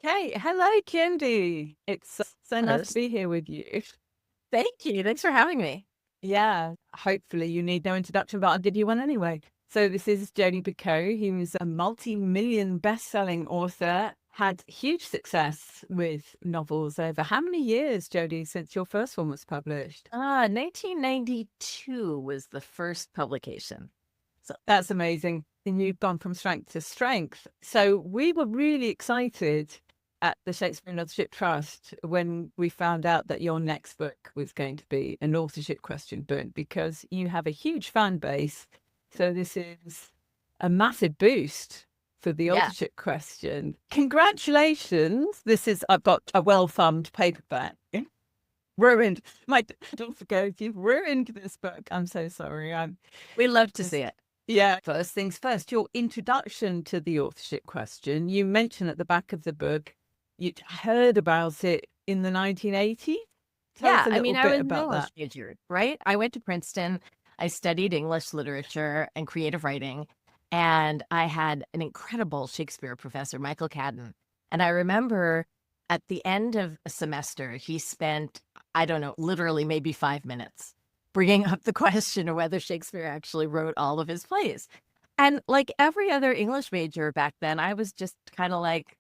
Hey, hello, Candy. It's so nice to Yes. be here with you. Thank you. Thanks for having me. Yeah, hopefully you need no introduction, but I'll give you one anyway. So this is Jodi Picoult, who's a multi-million best-selling author, had huge success with novels over how many years, Jodi, since your first one was published? 1992 was the first publication. So, That's amazing. And you've gone from strength to strength. So we were really excited at the Shakespeare and Authorship Trust when we found out that your next book was going to be an authorship question book because you have a huge fan base. So this is a massive boost for the yeah. authorship question. Congratulations. I've got a well-thumbed paperback. Ruined. My daughter goes, you've ruined this book. I'm so sorry. I'm We love to see just it. yeah. First things first, your introduction to the authorship question. You mentioned at the back of the book you'd heard about it in the 1980s. Tell us Yeah. a I little mean, I bit was an about English that. major, right? I went to Princeton. I studied English literature and creative writing. And I had an incredible Shakespeare professor, Michael Cadden. And I remember at the end of a semester, he spent, I don't know, literally maybe 5 minutes bringing up the question of whether Shakespeare actually wrote all of his plays. And like every other English major back then, I was just kind of like,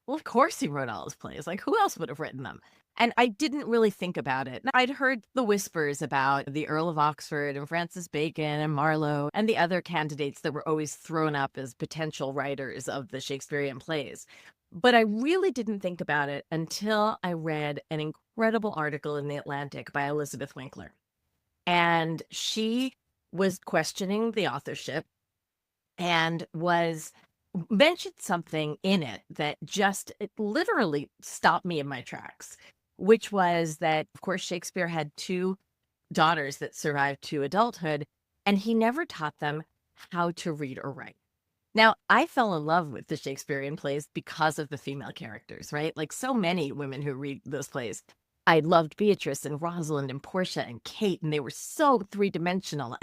well, of course he wrote all his plays. Like, who else would have written them? And I didn't really think about it. I'd heard the whispers about the Earl of Oxford and Francis Bacon and Marlowe and the other candidates that were always thrown up as potential writers of the Shakespearean plays. But I really didn't think about it until I read an incredible article in The Atlantic by Elizabeth Winkler. And she was questioning the authorship and was mentioned something in it that it literally stopped me in my tracks, which was that, of course, Shakespeare had two daughters that survived to adulthood, and he never taught them how to read or write. Now, I fell in love with the Shakespearean plays because of the female characters, right? Like so many women who read those plays. I loved Beatrice and Rosalind and Portia and Kate, and they were so three-dimensional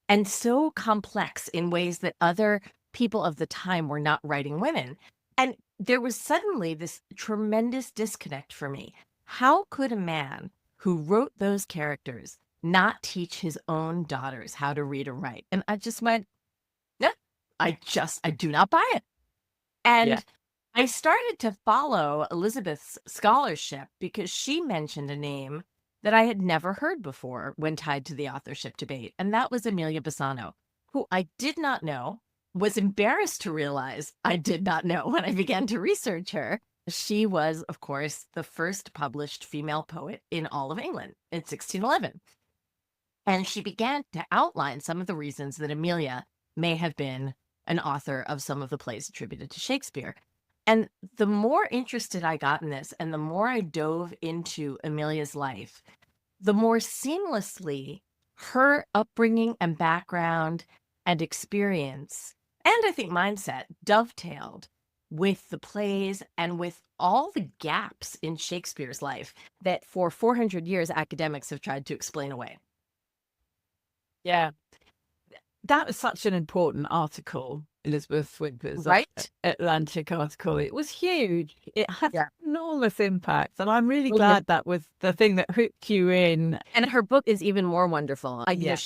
and so complex in ways that other people of the time were not writing women. And there was suddenly this tremendous disconnect for me. How could a man who wrote those characters not teach his own daughters how to read or write? And I just went, no, I do not buy it. Yeah. And I started to follow Elizabeth's scholarship because she mentioned a name that I had never heard before when tied to the authorship debate, and that was Amelia Bassano, who I did not know, was embarrassed to realize I did not know when I began to research her. She was, of course, the first published female poet in all of England in 1611. And she began to outline some of the reasons that Amelia may have been an author of some of the plays attributed to Shakespeare. And the more interested I got in this and the more I dove into Amelia's life, the more seamlessly her upbringing and background and experience, and I think mindset, dovetailed with the plays and with all the gaps in Shakespeare's life that for 400 years academics have tried to explain away. Yeah. That was such an important article, Elizabeth Winkler's Right? Atlantic article. It was huge. It had Yeah. enormous impact. And I'm really Well, yeah. glad that was the thing that hooked you in. And her book is even more wonderful. Yeah.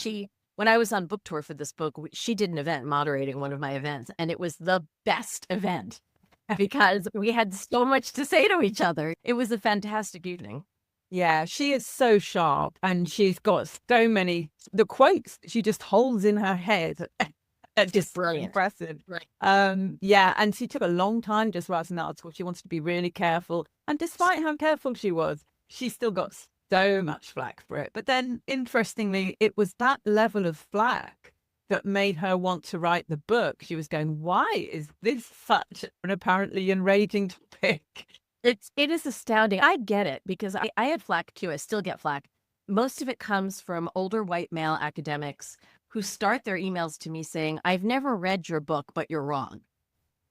When I was on book tour for this book, she did an event moderating one of my events, and it was the best event because we had so much to say to each other. It was a fantastic evening. Yeah, she is so sharp and she's got so many the quotes she just holds in her head are just Brilliant. impressive. Right. Yeah, and she took a long time just writing the article. She wanted to be really careful. And despite how careful she was, she still got so much flack for it. But then interestingly, it was that level of flack that made her want to write the book. She was going, why is this such an apparently enraging topic? It is astounding. I get it because I had flack too. I still get flack. Most of it comes from older white male academics who start their emails to me saying, I've never read your book, but you're wrong.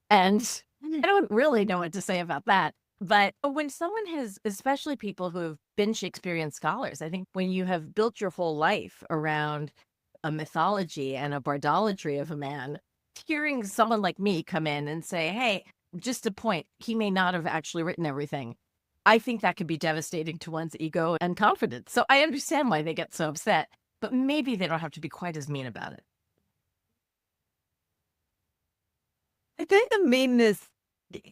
And I don't really know what to say about that. But when someone has, especially people who have been Shakespearean scholars, I think when you have built your whole life around a mythology and a bardolatry of a man, hearing someone like me come in and say, hey, just a point, he may not have actually written everything. I think that could be devastating to one's ego and confidence. So I understand why they get so upset, but maybe they don't have to be quite as mean about it. I think the meanness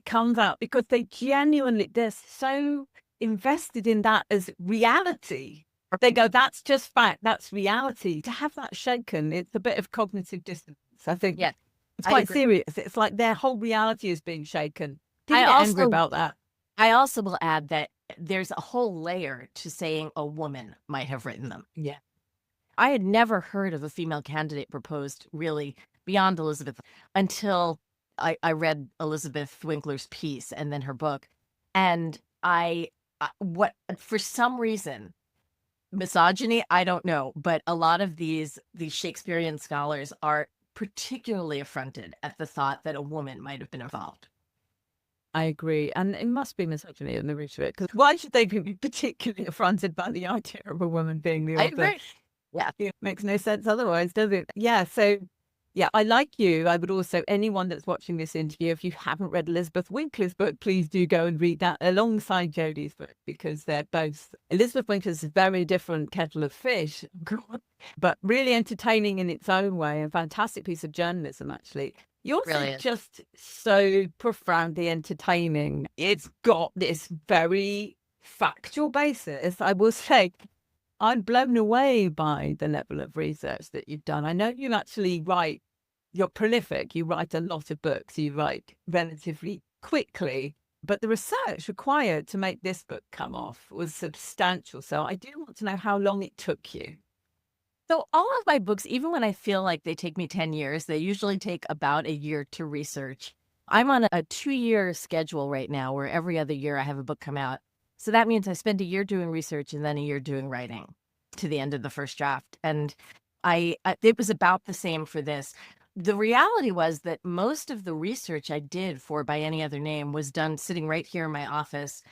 comes out because they're so invested in that as reality. They go, that's just fact, that's reality. To have that shaken, it's a bit of cognitive dissonance. I think it's quite serious. It's like their whole reality is being shaken. People get angry about that. I also will add that there's a whole layer to saying a woman might have written them. Yeah. I had never heard of a female candidate proposed really beyond Elizabeth until I read Elizabeth Winkler's piece and then her book. And for some reason, misogyny, I don't know, but a lot of these Shakespearean scholars are particularly affronted at the thought that a woman might have been involved. I agree. And it must be misogyny in the root of it, because why should they be particularly affronted by the idea of a woman being the author? I agree. Yeah. It makes no sense otherwise, does it? Yeah. So, yeah, I like you. I would also, anyone that's watching this interview, if you haven't read Elizabeth Winkler's book, please do go and read that alongside Jodi's book, because they're both, Elizabeth Winkler's a very different kettle of fish, but really entertaining in its own way, and fantastic piece of journalism, actually. Yours is just so profoundly entertaining. It's got this very factual basis. I will say, I'm blown away by the level of research that you've done. I know you actually write, you're prolific, you write a lot of books, you write relatively quickly, but the research required to make this book come off was substantial. So I do want to know how long it took you. So all of my books, even when I feel like they take me 10 years, they usually take about a year to research. I'm on a 2-year schedule right now where every other year I have a book come out. So that means I spend a year doing research and then a year doing writing to the end of the first draft. And it was about the same for this. The reality was that most of the research I did for By Any Other Name was done sitting right here in my office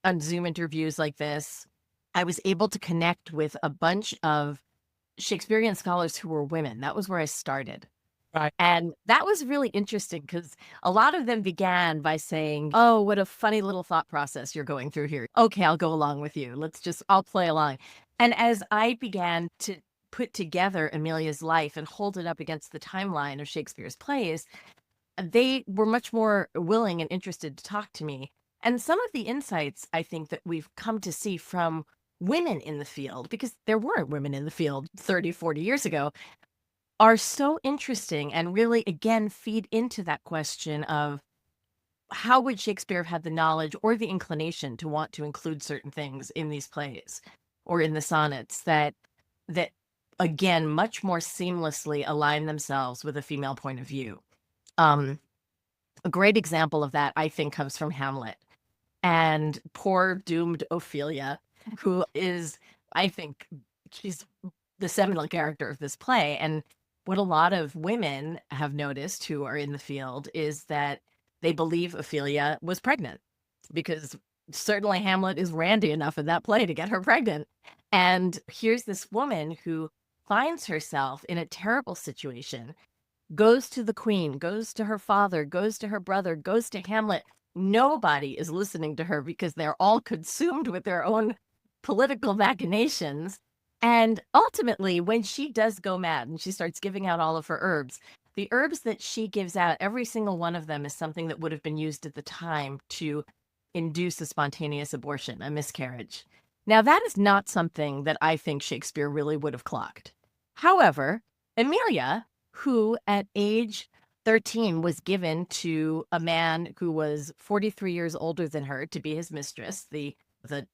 on Zoom interviews like this. I was able to connect with a bunch of Shakespearean scholars who were women. That was where I started. Right. And that was really interesting because a lot of them began by saying, oh, what a funny little thought process you're going through here. Okay, I'll go along with you. I'll play along. And as I began to put together Amelia's life and hold it up against the timeline of Shakespeare's plays, they were much more willing and interested to talk to me. And some of the insights I think that we've come to see from women in the field, because there weren't women in the field 30, 40 years ago, are so interesting and really, again, feed into that question of how would Shakespeare have had the knowledge or the inclination to want to include certain things in these plays or in the sonnets that again, much more seamlessly align themselves with a female point of view. A great example of that, I think, comes from Hamlet and poor doomed Ophelia, who is, I think, she's the seminal character of this play. And what a lot of women have noticed who are in the field is that they believe Ophelia was pregnant, because certainly Hamlet is randy enough in that play to get her pregnant. And here's this woman who finds herself in a terrible situation, goes to the queen, goes to her father, goes to her brother, goes to Hamlet. Nobody is listening to her because they're all consumed with their own political machinations. And ultimately, when she does go mad and she starts giving out all of her herbs, the herbs that she gives out, every single one of them is something that would have been used at the time to induce a spontaneous abortion, a miscarriage. Now, that is not something that I think Shakespeare really would have clocked. However, Amelia, who at age 13 was given to a man who was 43 years older than her to be his mistress, the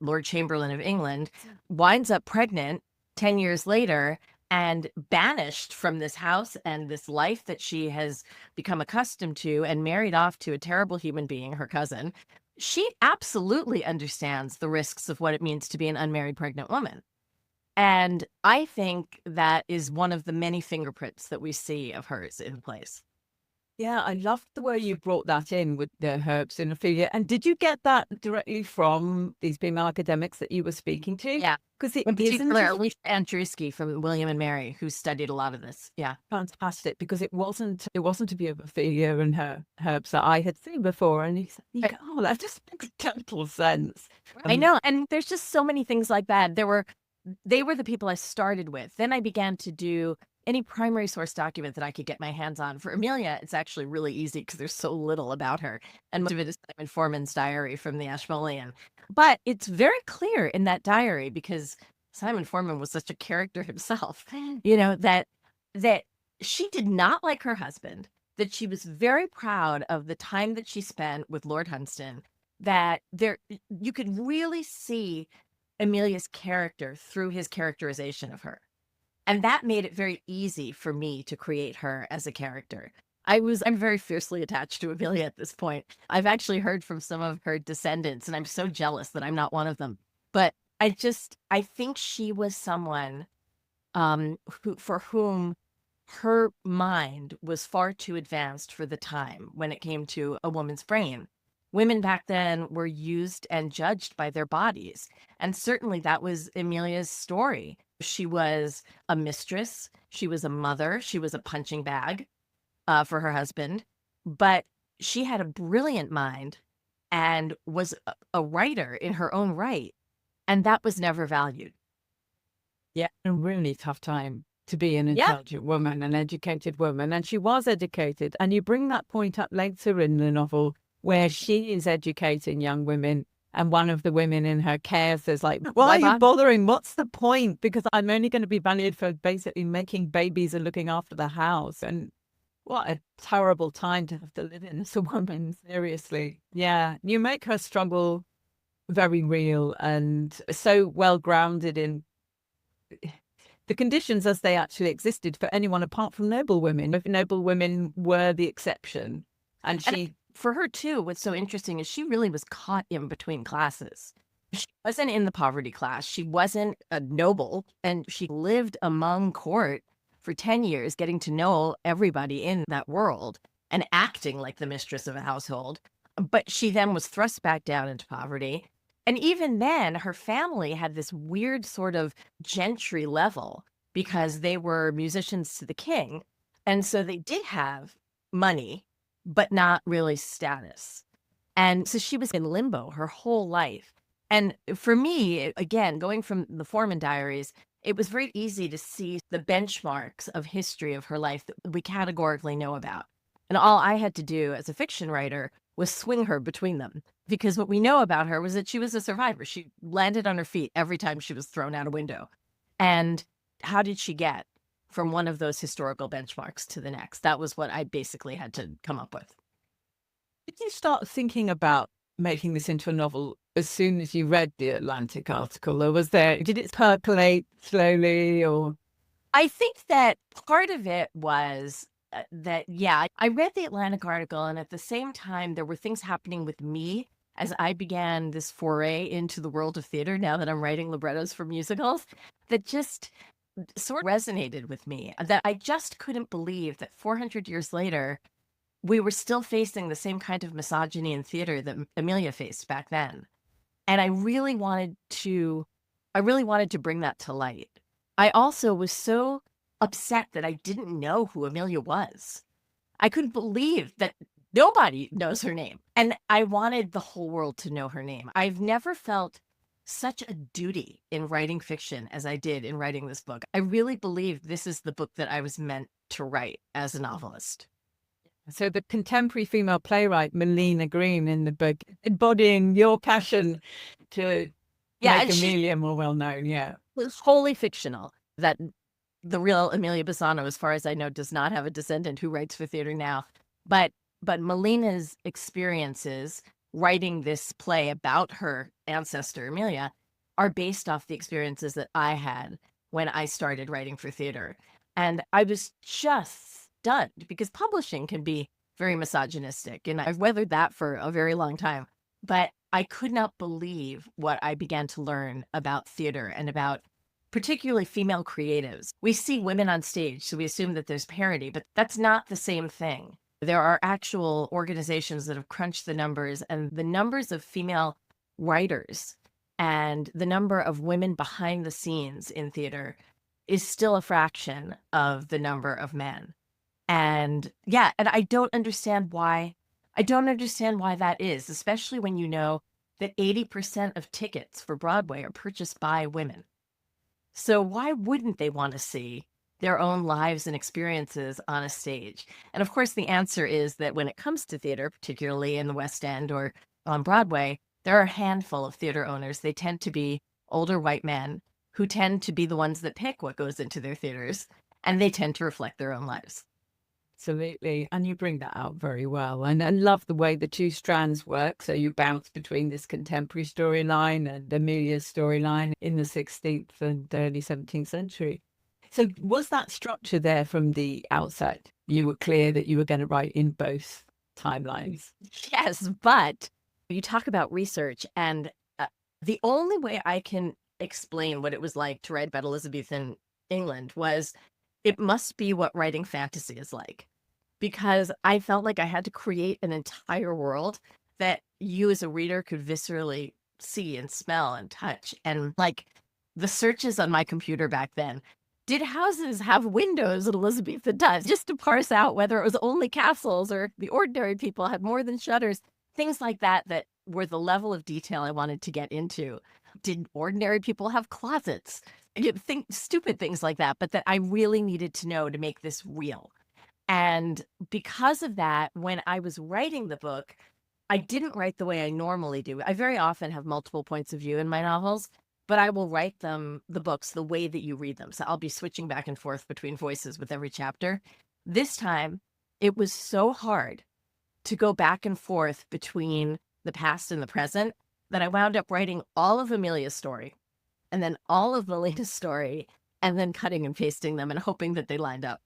Lord Chamberlain of England, winds up pregnant 10 years later and banished from this house and this life that she has become accustomed to and married off to a terrible human being, her cousin. She absolutely understands the risks of what it means to be an unmarried pregnant woman. And I think that is one of the many fingerprints that we see of hers in place. Yeah, I loved the way you brought that in with the herbs in Ophelia. And did you get that directly from these female academics that you were speaking to? Yeah. Because it In isn't particular, just Alicia Andrewski from William and Mary, who studied a lot of this. Yeah. fantastic, because it wasn't a view of Ophelia and her herbs that I had seen before. And you go, oh, that just makes total sense. I know. And there's just so many things like that. They were the people I started with. Then I began to do any primary source document that I could get my hands on. For Amelia, it's actually really easy because there's so little about her. And most of it is Simon Forman's diary from the Ashmolean. But it's very clear in that diary, because Simon Forman was such a character himself, that she did not like her husband, that she was very proud of the time that she spent with Lord Hunsdon, that you could really see Amelia's character through his characterization of her. And that made it very easy for me to create her as a character. I'm very fiercely attached to Amelia at this point. I've actually heard from some of her descendants, and I'm so jealous that I'm not one of them. But I think she was someone for whom her mind was far too advanced for the time when it came to a woman's brain. Women back then were used and judged by their bodies. And certainly that was Amelia's story. She was a mistress. She was a mother. She was a punching bag for her husband. But she had a brilliant mind and was a writer in her own right. And that was never valued. Yeah, a really tough time to be an intelligent woman, an educated woman. And she was educated. And you bring that point up later in the novel, where she is educating young women, and one of the women in her care says, like, why are you bothering? What's the point? Because I'm only going to be valued for basically making babies and looking after the house. And what a terrible time to have to live in as a woman, seriously. Yeah, you make her struggle very real and so well grounded in the conditions as they actually existed for anyone apart from noble women. If noble women were the exception. And for her too, what's so interesting is she really was caught in between classes. She wasn't in the poverty class. She wasn't a noble, and she lived among court for 10 years, getting to know everybody in that world and acting like the mistress of a household. But she then was thrust back down into poverty. And even then, her family had this weird sort of gentry level because they were musicians to the king. And so they did have money, but not really status. And so she was in limbo her whole life. And for me, again, going from the Forman diaries, it was very easy to see the benchmarks of history of her life that we categorically know about. And all I had to do as a fiction writer was swing her between them. Because what we know about her was that she was a survivor. She landed on her feet every time she was thrown out a window. And how did she get from one of those historical benchmarks to the next? That was what I basically had to come up with. Did you start thinking about making this into a novel as soon as you read the Atlantic article, or did it percolate slowly? Or I think that part of it was I read the Atlantic article, and at the same time, there were things happening with me as I began this foray into the world of theater, now that I'm writing librettos for musicals, that just sort of resonated with me, that I just couldn't believe that 400 years later, we were still facing the same kind of misogyny in theater that Amelia faced back then. And I really wanted to bring that to light. I also was so upset that I didn't know who Amelia was. I couldn't believe that nobody knows her name. And I wanted the whole world to know her name. I've never felt such a duty in writing fiction as I did in writing this book. I really believe this is the book that I was meant to write as a novelist. So the contemporary female playwright, Melina Green, in the book, embodying your passion to make Amelia more well known. Yeah. It was wholly fictional. That the real Amelia Bassano, as far as I know, does not have a descendant who writes for theater now. But Melina's experiences writing this play about her ancestor, Amelia, are based off the experiences that I had when I started writing for theater. And I was just stunned because publishing can be very misogynistic. And I've weathered that for a very long time. But I could not believe what I began to learn about theater and about particularly female creatives. We see women on stage, so we assume that there's parity, but that's not the same thing. There are actual organizations that have crunched the numbers, and the numbers of female writers and the number of women behind the scenes in theater is still a fraction of the number of men. And yeah, and I don't understand why. I don't understand why that is, especially when you know that 80% of tickets for Broadway are purchased by women. So why wouldn't they want to see their own lives and experiences on a stage? And of course, the answer is that when it comes to theater, particularly in the West End or on Broadway, there are a handful of theater owners. They tend to be older white men who tend to be the ones that pick what goes into their theaters, and they tend to reflect their own lives. Absolutely. And you bring that out very well. And I love the way the two strands work. So you bounce between this contemporary storyline and Amelia's storyline in the 16th and early 17th century. So was that structure there from the outset? You were clear that you were going to write in both timelines. Yes, but you talk about research, and the only way I can explain what it was like to write about Elizabethan England was it must be what writing fantasy is like, because I felt like I had to create an entire world that you as a reader could viscerally see and smell and touch. And like the searches on my computer back then, did houses have windows at Elizabethan times? Just to parse out whether it was only castles or the ordinary people had more than shutters, things like that, that were the level of detail I wanted to get into. Did ordinary people have closets? You think stupid things like that, but that I really needed to know to make this real. And because of that, when I was writing the book, I didn't write the way I normally do. I very often have multiple points of view in my novels, but I will write the books, the way that you read them. So I'll be switching back and forth between voices with every chapter. This time, it was so hard to go back and forth between the past and the present that I wound up writing all of Amelia's story and then all of Melina's story, and then cutting and pasting them and hoping that they lined up.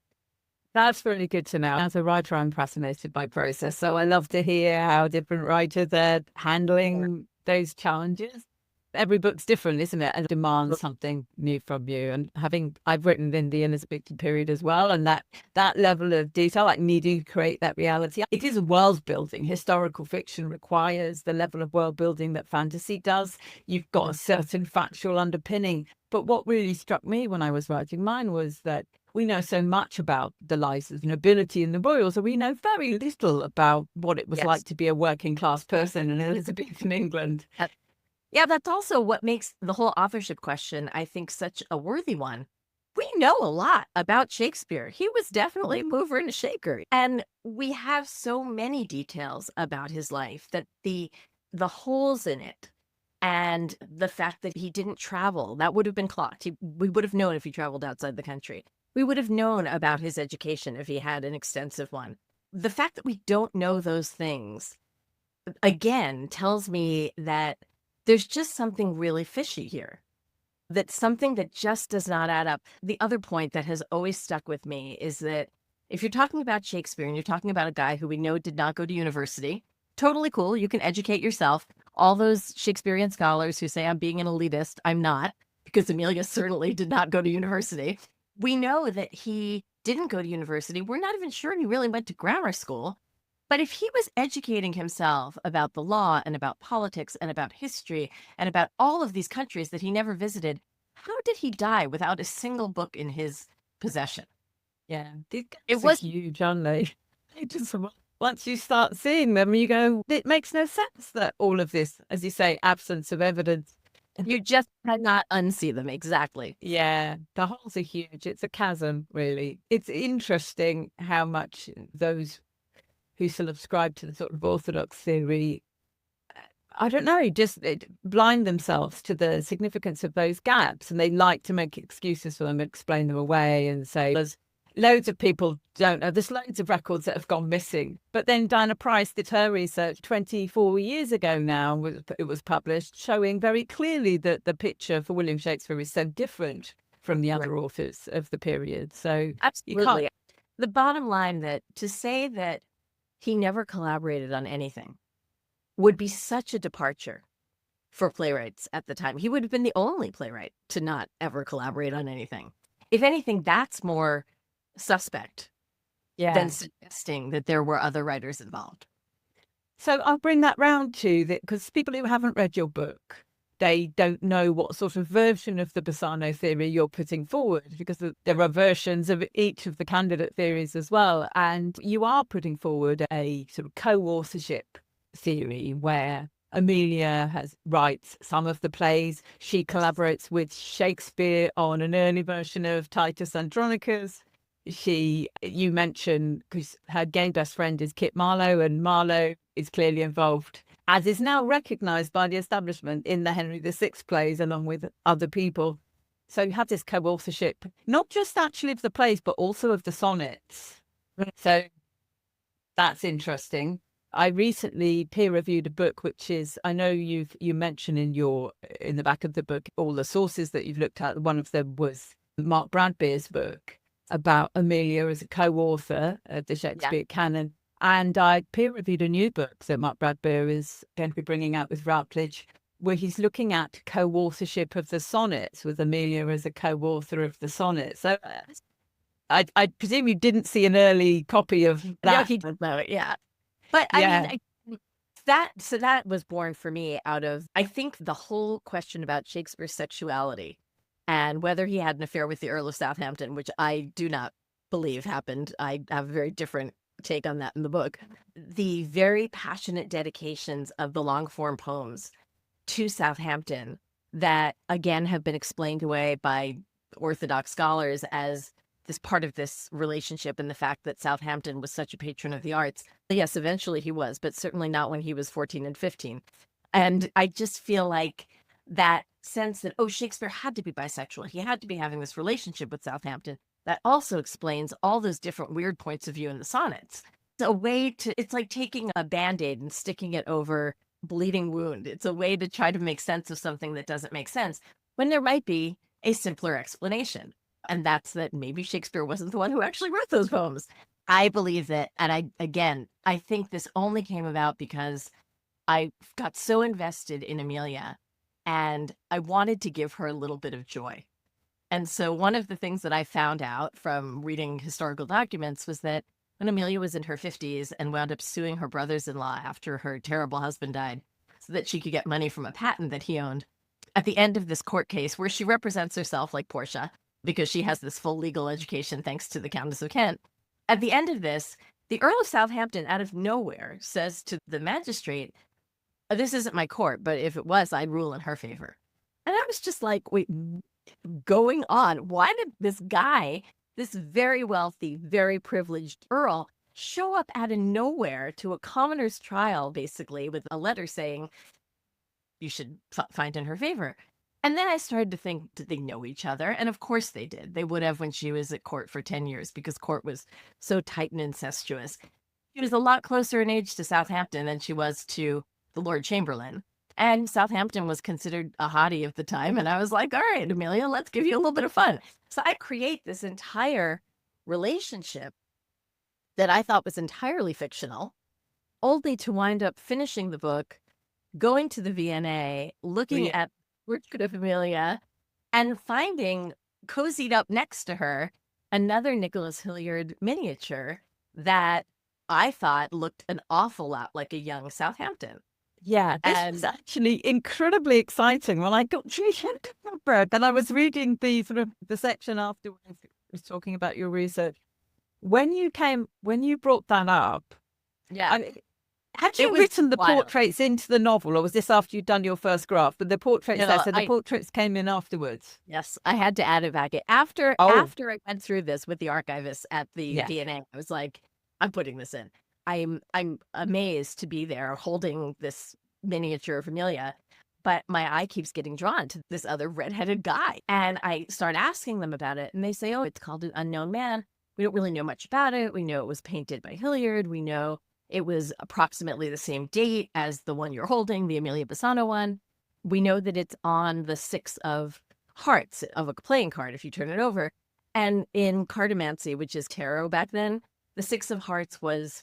That's really good to know. As a writer, I'm fascinated by process. So I love to hear how different writers are handling those challenges. Every book's different, isn't it? And demands something new from you. And I've written in the Elizabethan period as well, and that level of detail, like needing to create that reality. It is world building. Historical fiction requires the level of world building that fantasy does. You've got a certain factual underpinning. But what really struck me when I was writing mine was that we know so much about the lives of the nobility and the royals, and we know very little about what it was like to be a working class person in Elizabethan England. Yeah, that's also what makes the whole authorship question, I think, such a worthy one. We know a lot about Shakespeare. He was definitely a mover and a shaker. And we have so many details about his life that the holes in it and the fact that he didn't travel, that would have been clocked. We would have known if he traveled outside the country. We would have known about his education if he had an extensive one. The fact that we don't know those things, again, tells me that there's just something really fishy here. That's something that just does not add up. The other point that has always stuck with me is that if you're talking about Shakespeare and you're talking about a guy who we know did not go to university, totally cool. You can educate yourself. All those Shakespearean scholars who say I'm being an elitist, I'm not, because Amelia certainly did not go to university. We know that he didn't go to university. We're not even sure he really went to grammar school. But if he was educating himself about the law and about politics and about history and about all of these countries that he never visited, how did he die without a single book in his possession? Yeah, it was huge, aren't they? Once you start seeing them, you go, it makes no sense that all of this, as you say, absence of evidence. You just cannot unsee them. Exactly. Yeah, the holes are huge. It's a chasm, really. It's interesting how much those who subscribe to the sort of orthodox theory, I don't know, just blind themselves to the significance of those gaps, and they like to make excuses for them, explain them away, and say there's loads of people don't know. There's loads of records that have gone missing. But then Diana Price did her research 24 years ago now. It was published, showing very clearly that the picture for William Shakespeare is so different from the other authors of the period. So absolutely, the bottom line that to say that he never collaborated on anything would be such a departure for playwrights at the time. He would have been the only playwright to not ever collaborate on anything. If anything, that's more suspect. than suggesting that there were other writers involved. So I'll bring that round to that, because people who haven't read your book, they don't know what sort of version of the Bassano theory you're putting forward, because there are versions of each of the candidate theories as well. And you are putting forward a sort of co-authorship theory where Amelia writes some of the plays. She collaborates with Shakespeare on an early version of Titus Andronicus. You mentioned, because her gay best friend is Kit Marlowe, and Marlowe is clearly involved, as is now recognised by the establishment, in the Henry VI plays along with other people. So you have this co-authorship, not just actually of the plays, but also of the sonnets. So that's interesting. I recently peer reviewed a book, which is, I know you mentioned in the back of the book all the sources that you've looked at. One of them was Mark Bradbeer's book about Amelia as a co-author of the Shakespeare canon. And I peer reviewed a new book that Mark Bradbeer is going to be bringing out with Routledge, where he's looking at co-authorship of the sonnets, with Amelia as a co-author of the sonnets. So I presume you didn't see an early copy of that. No, he didn't know it. Yeah. But I mean, that was born for me out of, I think, the whole question about Shakespeare's sexuality and whether he had an affair with the Earl of Southampton, which I do not believe happened. I have a very different take on that in the book. The very passionate dedications of the long form poems to Southampton that, again, have been explained away by Orthodox scholars as this part of this relationship, and the fact that Southampton was such a patron of the arts. Yes, eventually he was, but certainly not when he was 14 and 15. And I just feel like that sense that, oh, Shakespeare had to be bisexual. He had to be having this relationship with Southampton. That also explains all those different weird points of view in the sonnets. It's a way to, it's like taking a Band-Aid and sticking it over a bleeding wound. It's a way to try to make sense of something that doesn't make sense, when there might be a simpler explanation. And that's that maybe Shakespeare wasn't the one who actually wrote those poems. I believe that. And I think this only came about because I got so invested in Amelia and I wanted to give her a little bit of joy. And so one of the things that I found out from reading historical documents was that when Amelia was in her 50s and wound up suing her brothers-in-law after her terrible husband died so that she could get money from a patent that he owned, at the end of this court case where she represents herself like Portia, because she has this full legal education thanks to the Countess of Kent. At the end of this, the Earl of Southampton, out of nowhere, says to the magistrate, this isn't my court, but if it was, I'd rule in her favor. And I was just like, wait, going on? Why did this guy, this very wealthy, very privileged Earl, show up out of nowhere to a commoner's trial, basically, with a letter saying, you should find in her favor? And then I started to think, did they know each other? And of course they did. They would have when she was at court for 10 years, because court was so tight and incestuous. She was a lot closer in age to Southampton than she was to the Lord Chamberlain. And Southampton was considered a hottie of the time. And I was like, all right, Amelia, let's give you a little bit of fun. So I create this entire relationship that I thought was entirely fictional, only to wind up finishing the book, going to the V&A, looking at portrait of Amelia, and finding cozied up next to her another Nicholas Hilliard miniature that I thought looked an awful lot like a young Southampton. Yeah, this was actually incredibly exciting. When I got to Barber, and I was reading the section afterwards, it was talking about your research. When you brought that up, had you written the portraits into the novel, or was this after you'd done your first draft? But the portraits the portraits came in afterwards. Yes, I had to add it back. After I went through this with the archivist at the V&A, I was like, I'm putting this in. I'm amazed to be there holding this miniature of Amelia, but my eye keeps getting drawn to this other redheaded guy. And I start asking them about it, and they say, oh, it's called An Unknown Man. We don't really know much about it. We know it was painted by Hilliard. We know it was approximately the same date as the one you're holding, the Amelia Bassano one. We know that it's on the 6 of hearts of a playing card if you turn it over. And in cartomancy, which is tarot back then, the 6 of hearts was,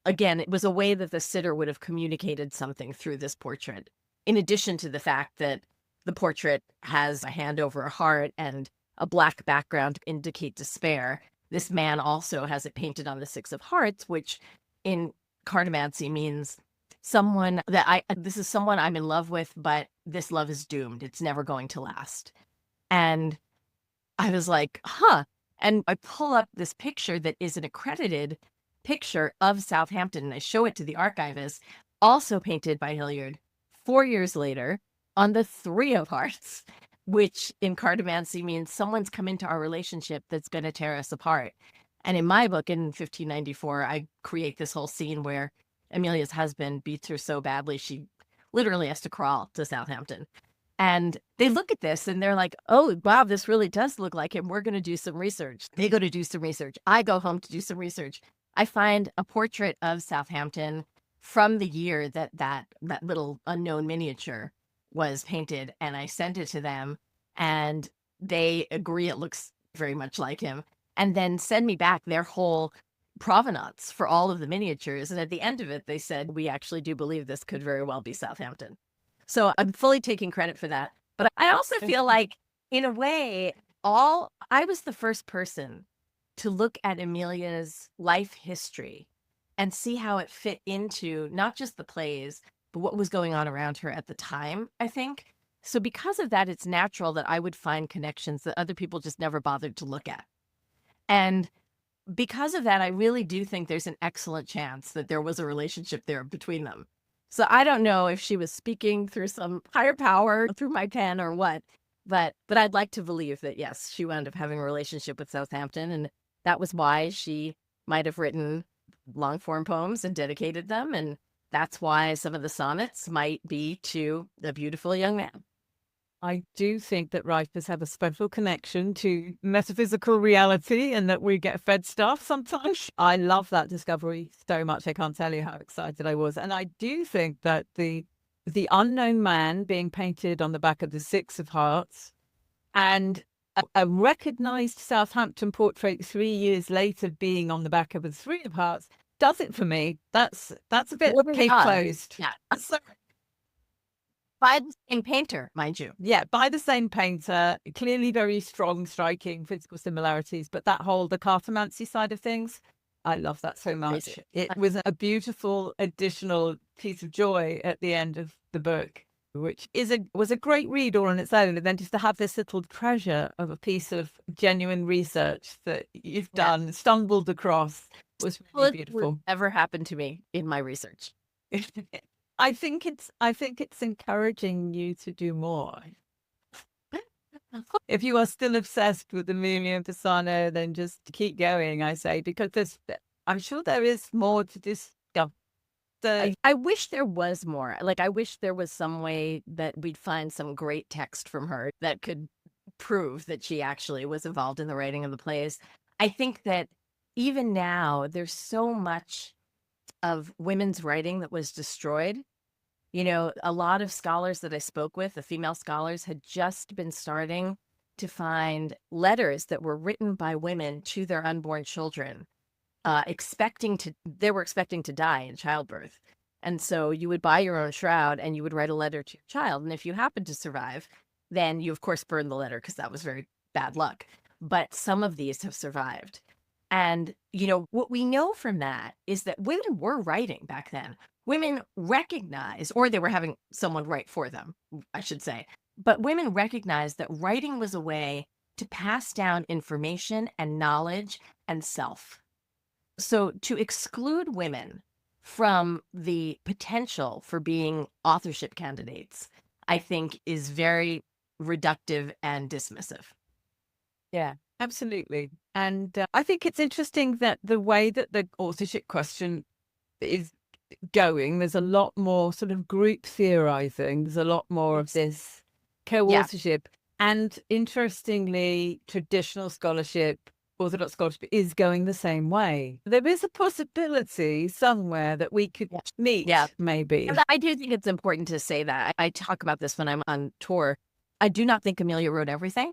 again, it was a way that the sitter would have communicated something through this portrait. In addition to the fact that the portrait has a hand over a heart and a black background to indicate despair, this man also has it painted on the Six of Hearts, which in cartomancy means someone that this is someone I'm in love with, but this love is doomed. It's never going to last. And I was like, huh. And I pull up this picture that is an accredited picture of Southampton, and I show it to the archivist, also painted by Hilliard 4 years later on the Three of Hearts, which in cartomancy means someone's come into our relationship that's going to tear us apart. And in my book, in 1594, I create this whole scene where Amelia's husband beats her so badly, she literally has to crawl to Southampton. And they look at this and they're like, oh, wow, this really does look like him. We're going to do some research. They go to do some research. I go home to do some research. I find a portrait of Southampton from the year that little unknown miniature was painted, and I sent it to them, and they agree it looks very much like him, and then send me back their whole provenance for all of the miniatures. And at the end of it, they said, we actually do believe this could very well be Southampton. So I'm fully taking credit for that. But I also feel like, in a way, I was the first person to look at Amelia's life history and see how it fit into not just the plays, but what was going on around her at the time, I think. So because of that, it's natural that I would find connections that other people just never bothered to look at. And because of that, I really do think there's an excellent chance that there was a relationship there between them. So I don't know if she was speaking through some higher power, through my pen or what, but I'd like to believe that, yes, she wound up having a relationship with Southampton, and that was why she might have written long form poems and dedicated them. And that's why some of the sonnets might be to a beautiful young man. I do think that writers have a special connection to metaphysical reality and that we get fed stuff sometimes. I love that discovery so much. I can't tell you how excited I was. And I do think that the unknown man being painted on the back of the Six of Hearts and a recognized Southampton portrait 3 years later being on the back of the Three of Hearts does it for me. That's a bit case closed. Yeah. So, by the same painter, mind you. Yeah, by the same painter, clearly very strong, striking physical similarities, but the cartomancy side of things, I love that so much. It was a beautiful additional piece of joy at the end of the book, which was a great read all on its own. And then just to have this little treasure of a piece of genuine research that you've done, stumbled across, was really beautiful. Ever happened to me in my research. I think it's encouraging you to do more. If you are still obsessed with Amelia Bassano, then just keep going, I say, because I'm sure there is more to discover. I wish there was more. Like, I wish there was some way that we'd find some great text from her that could prove that she actually was involved in the writing of the plays. I think that even now, there's so much of women's writing that was destroyed. You know, a lot of scholars that I spoke with, the female scholars, had just been starting to find letters that were written by women to their unborn children, they were expecting to die in childbirth. And so you would buy your own shroud and you would write a letter to your child. And if you happened to survive, then you, of course, burned the letter because that was very bad luck. But some of these have survived. And, you know, what we know from that is that women were writing back then. Women recognized, or they were having someone write for them, I should say. But women recognized that writing was a way to pass down information and knowledge and self. So to exclude women from the potential for being authorship candidates, I think is very reductive and dismissive. Yeah, absolutely. And I think it's interesting that the way that the authorship question is going, there's a lot more sort of group theorizing. There's a lot more of this co-authorship. Yeah. And interestingly, traditional scholarship, Orthodox scholarship, is going the same way. There is a possibility somewhere that we could meet, maybe. And I do think it's important to say that. I talk about this when I'm on tour. I do not think Amelia wrote everything.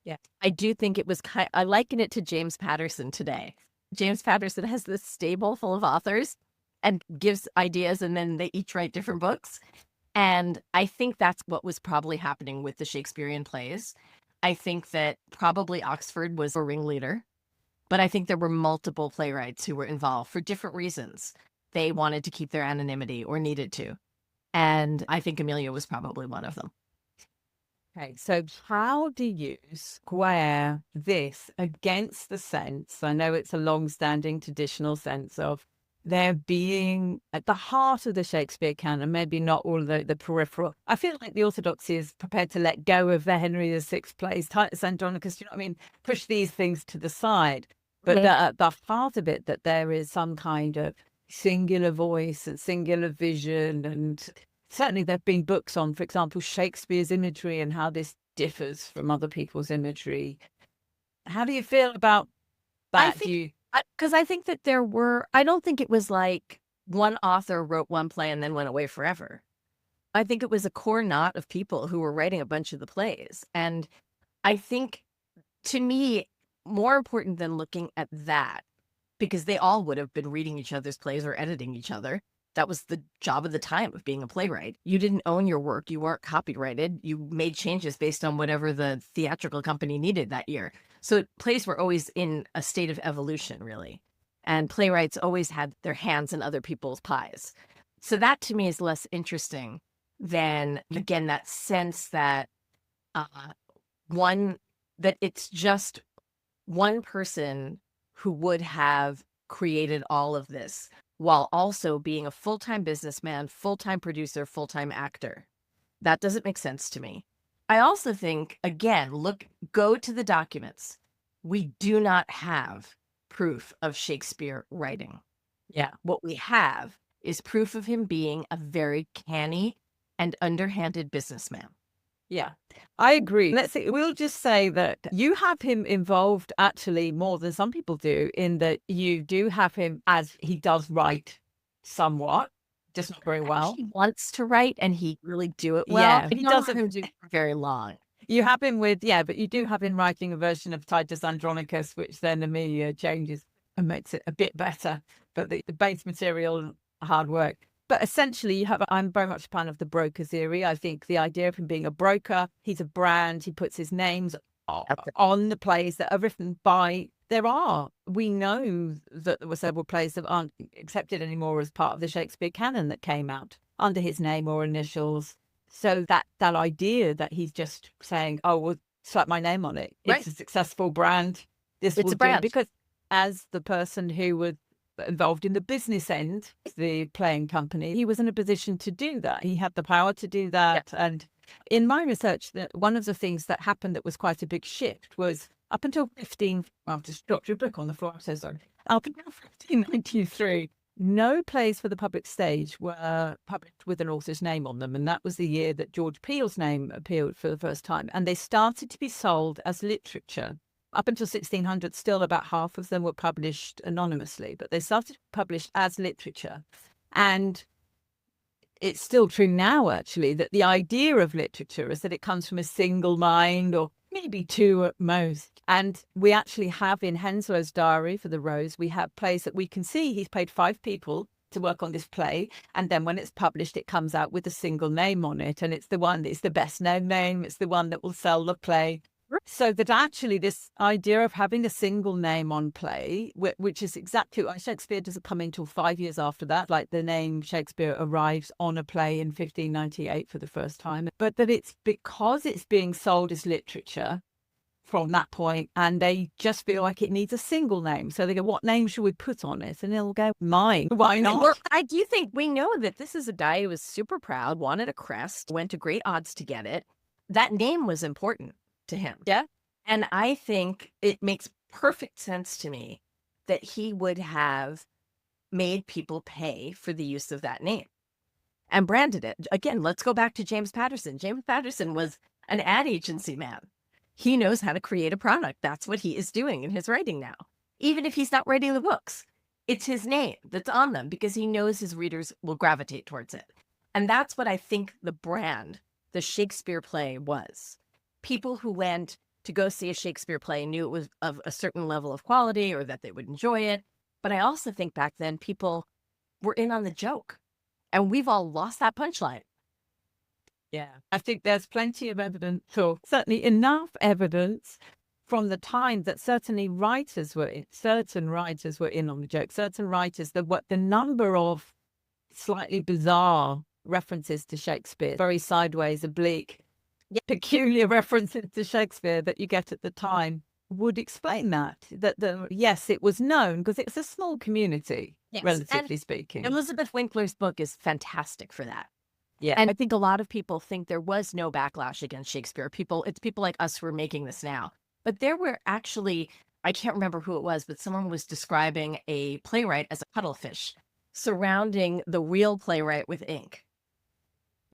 Yeah, I do think it was I liken it to James Patterson today. James Patterson has this stable full of authors and gives ideas, and then they each write different books. And I think that's what was probably happening with the Shakespearean plays. I think that probably Oxford was a ringleader. But I think there were multiple playwrights who were involved for different reasons. They wanted to keep their anonymity or needed to. And I think Amelia was probably one of them. Okay, so how do you square this against the sense? I know it's a long-standing traditional sense of there being at the heart of the Shakespeare canon, maybe not all the peripheral. I feel like the orthodoxy is prepared to let go of the Henry VI plays, Titus Andronicus, you know what I mean? Push these things to the side. But at the heart of it, that there is some kind of singular voice and singular vision. And certainly there have been books on, for example, Shakespeare's imagery and how this differs from other people's imagery. How do you feel about that? Because I think that I don't think it was like one author wrote one play and then went away forever. I think it was a core knot of people who were writing a bunch of the plays. And I think, to me, more important than looking at that, because they all would have been reading each other's plays or editing each other. That was the job of the time of being a playwright. You didn't own your work. You weren't copyrighted. You made changes based on whatever the theatrical company needed that year. So plays were always in a state of evolution, really. And playwrights always had their hands in other people's pies. So that to me is less interesting than, again, that sense that that it's just one person who would have created all of this while also being a full-time businessman, full-time producer, full-time actor. That doesn't make sense to me. I also think, again, go to the documents. We do not have proof of Shakespeare writing. Yeah. What we have is proof of him being a very canny and underhanded businessman. Yeah, I agree. We'll just say that you have him involved actually more than some people do, in that you do have him as he does write somewhat, just not very well. He wants to write and he really do it well. Yeah, he doesn't do it for very long. You have him but you do have him writing a version of Titus Andronicus, which then Amelia changes and makes it a bit better. But the base material, hard work. But essentially, I'm very much a fan of the broker theory. I think the idea of him being a broker, he's a brand, he puts his names on the plays that are written by, we know that there were several plays that aren't accepted anymore as part of the Shakespeare canon that came out under his name or initials. So that idea that he's just saying, oh, well, slap my name on it. It's a successful brand. It's a brand. Because as the person who was involved in the business end, the playing company, he was in a position to do that. He had the power to do that. Yeah. And in my research, that one of the things that happened that was quite a big shift was up until I've just dropped your book on the floor, I'm so sorry. Up until 1593, no plays for the public stage were published with an author's name on them. And that was the year that Jodi Picoult's name appeared for the first time. And they started to be sold as literature. Up until 1600, still about half of them were published anonymously, but they started published as literature. And it's still true now, actually, that the idea of literature is that it comes from a single mind, or maybe two at most. And we actually have in Henslow's diary for The Rose, we have plays that we can see he's paid 5 people to work on this play. And then when it's published, it comes out with a single name on it. And it's the one that's the best known name. It's the one that will sell the play. So that actually this idea of having a single name on play, which is exactly why Shakespeare doesn't come in until 5 years after that, like the name Shakespeare arrives on a play in 1598 for the first time, but that it's because it's being sold as literature from that point, and they just feel like it needs a single name. So they go, what name should we put on it? And they'll go, mine. Why not? Well, I do think we know that this is a guy who was super proud, wanted a crest, went to great odds to get it. That name was important to him. Yeah. And I think it makes perfect sense to me that he would have made people pay for the use of that name and branded it. Again, let's go back to James Patterson. James Patterson was an ad agency man. He knows how to create a product. That's what he is doing in his writing now. Even if he's not writing the books, it's his name that's on them because he knows his readers will gravitate towards it. And that's what I think the brand, the Shakespeare play was. People who went to go see a Shakespeare play knew it was of a certain level of quality or that they would enjoy it. But I also think back then people were in on the joke, and we've all lost that punchline. Yeah, I think there's plenty of evidence, or certainly enough evidence from the time that certain writers were in on the joke, certain writers, the number of slightly bizarre references to Shakespeare, very sideways, oblique, peculiar references to Shakespeare that you get at the time would explain that yes, it was known because it's a small community, Yes. relatively speaking. Elizabeth Winkler's book is fantastic for that. Yeah. And I think a lot of people think there was no backlash against Shakespeare. It's people like us who are making this now. But there were actually, I can't remember who it was, but someone was describing a playwright as a cuttlefish surrounding the real playwright with ink.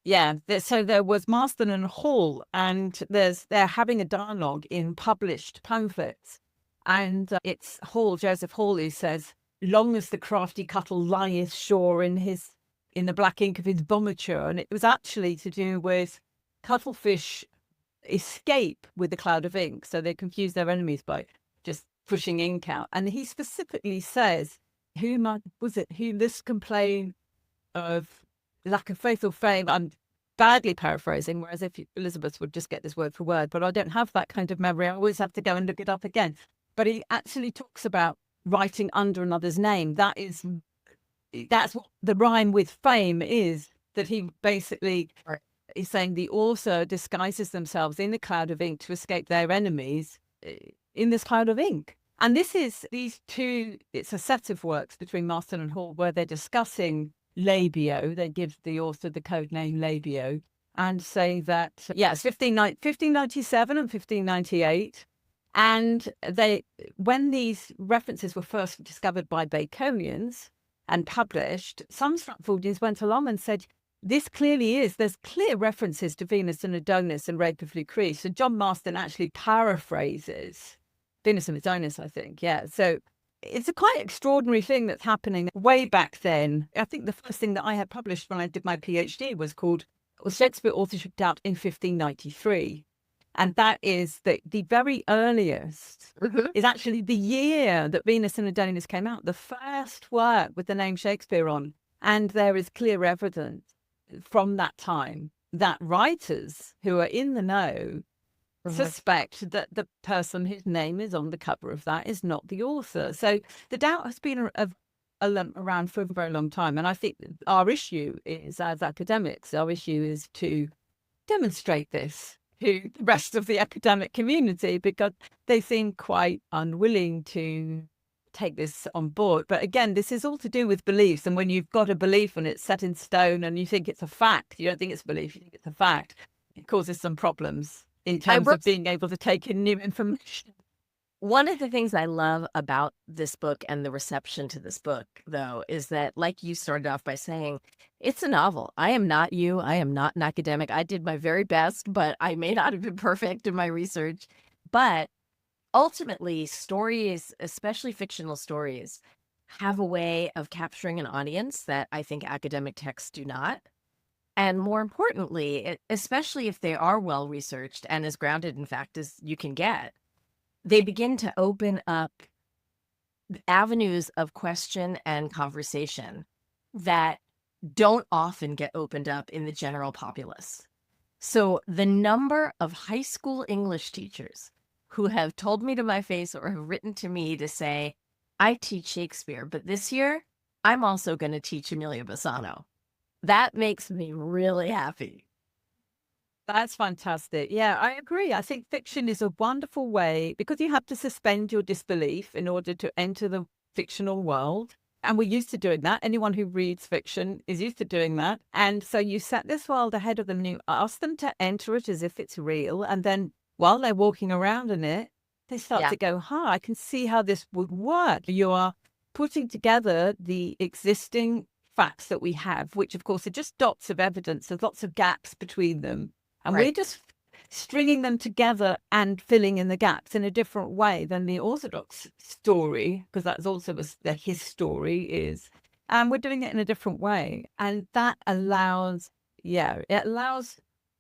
Yeah, so there was Marston and Hall, and they're having a dialogue in published pamphlets. And it's Joseph Hall, who says, "Long as the crafty cuttle lieth sure in the black ink of his vomiture." And it was actually to do with cuttlefish escape with a cloud of ink. So they confuse their enemies by just pushing ink out. And he specifically says, who this complain of lack of faith or fame? I'm badly paraphrasing, whereas if Elizabeth would just get this word for word, but I don't have that kind of memory. I always have to go and look it up again. But he actually talks about writing under another's name. That's what the rhyme with fame is, that he basically is saying the author disguises themselves in a cloud of ink to escape their enemies in this cloud of ink. And it's a set of works between Marston and Hall where they're discussing labio. They give the author the code name labio and say that, it's 1597 and 1598. And when these references were first discovered by Baconians and published, some Stratfordians went along and said, there's clear references to Venus and Adonis and Rape of Lucrece. So John Marston actually paraphrases Venus and Adonis, I think. Yeah. So it's a quite extraordinary thing that's happening way back then. I think the first thing that I had published when I did my PhD was called Shakespeare Authorship Doubt in 1593. And that is the very earliest is actually the year that Venus and Adonis came out, the first work with the name Shakespeare on. And there is clear evidence from that time that writers who are in the know suspect that the person whose name is on the cover of that is not the author. So the doubt has been around for a very long time. And I think our issue is, as academics, to demonstrate this to the rest of the academic community, because they seem quite unwilling to take this on board. But again, this is all to do with beliefs. And when you've got a belief and it's set in stone and you think it's a fact, you don't think it's a belief, you think it's a fact, it causes some problems in terms of being able to take in new information. One of the things I love about this book and the reception to this book, though, is that, like you started off by saying, it's a novel. I am not you. I am not an academic. I did my very best, but I may not have been perfect in my research. But ultimately, stories, especially fictional stories, have a way of capturing an audience that I think academic texts do not. And more importantly, especially if they are well-researched and as grounded in fact as you can get, they begin to open up avenues of question and conversation that don't often get opened up in the general populace. So the number of high school English teachers who have told me to my face or have written to me to say, I teach Shakespeare, but this year I'm also going to teach Amelia Bassano. That makes me really happy. That's fantastic. Yeah, I agree. I think fiction is a wonderful way, because you have to suspend your disbelief in order to enter the fictional world. And we're used to doing that. Anyone who reads fiction is used to doing that. And so you set this world ahead of them and you ask them to enter it as if it's real. And then while they're walking around in it, they start to go, I can see how this would work. You are putting together the existing facts that we have, which of course are just dots of evidence. There's lots of gaps between them. And we're just stringing them together and filling in the gaps in a different way than the orthodox story, because that's also his story is. And we're doing it in a different way. And that allows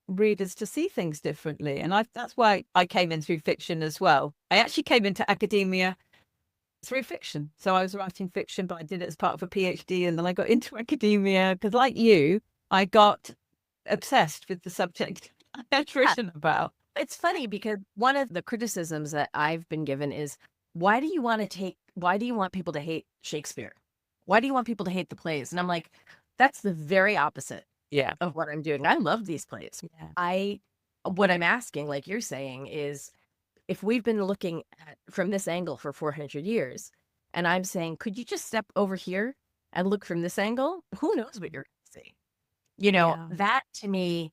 readers to see things differently. And that's why I came in through fiction as well. I actually came into academia through fiction. So I was writing fiction, but I did it as part of a PhD. And then I got into academia because, like you, I got obsessed with the subject I had written about. It's funny because one of the criticisms that I've been given is, why do you want people to hate Shakespeare? Why do you want people to hate the plays? And I'm like, that's the very opposite Yeah. of what I'm doing. I love these plays. Yeah. What I'm asking, like you're saying, is if we've been looking at from this angle for 400 years, and I'm saying, could you just step over here and look from this angle? Who knows what you're going to see? Yeah. That to me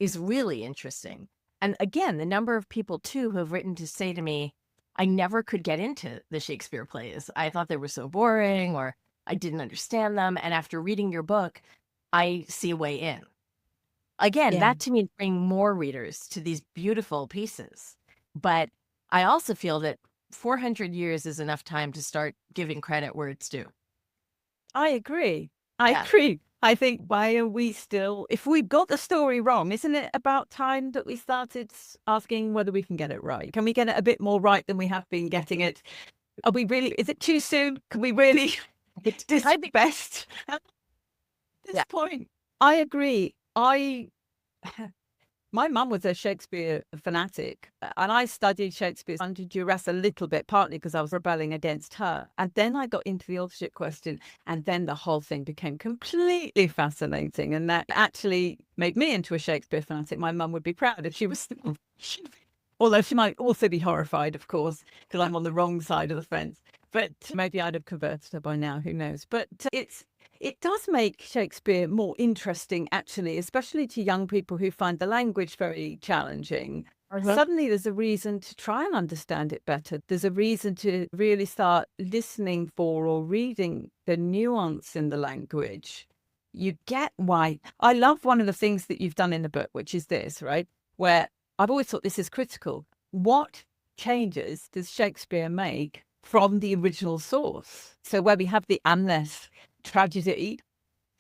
is really interesting. And again, the number of people too who have written to say to me, I never could get into the Shakespeare plays. I thought they were so boring or I didn't understand them. And after reading your book, I see a way in. Again, Yeah. that to me bring more readers to these beautiful pieces. But I also feel that 400 years is enough time to start giving credit where it's due. I agree. I Yeah. agree. I think, why are we still, if we've got the story wrong, isn't it about time that we started asking whether we can get it right? Can we get it a bit more right than we have been getting it? Are we really, is it too soon? Can we really best at this point? I agree. My mum was a Shakespeare fanatic, and I studied Shakespeare under duress a little bit, partly because I was rebelling against her. And then I got into the authorship question, and then the whole thing became completely fascinating. And that actually made me into a Shakespeare fanatic. My mum would be proud if she was still, although she might also be horrified, of course, because I'm on the wrong side of the fence. But maybe I'd have converted her by now, who knows? But it does make Shakespeare more interesting, actually, especially to young people who find the language very challenging. Suddenly there's a reason to try and understand it better. There's a reason to really start listening for or reading the nuance in the language. You get why. I love one of the things that you've done in the book, which is this, right? Where I've always thought this is critical. What changes does Shakespeare make from the original source? So where we have the Amnes tragedy,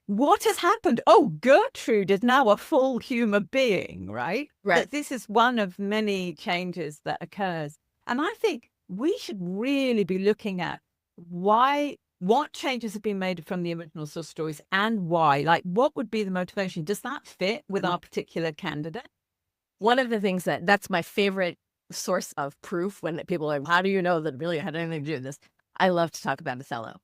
what has happened? Oh, Gertrude is now a full human being, right? Right. This is one of many changes that occurs. And I think we should really be looking at what changes have been made from the original source stories and why. Like, what would be the motivation? Does that fit with our particular candidate? One of the things that's my favorite source of proof when people are, how do you know that Amelia had anything to do with this? I love to talk about Othello,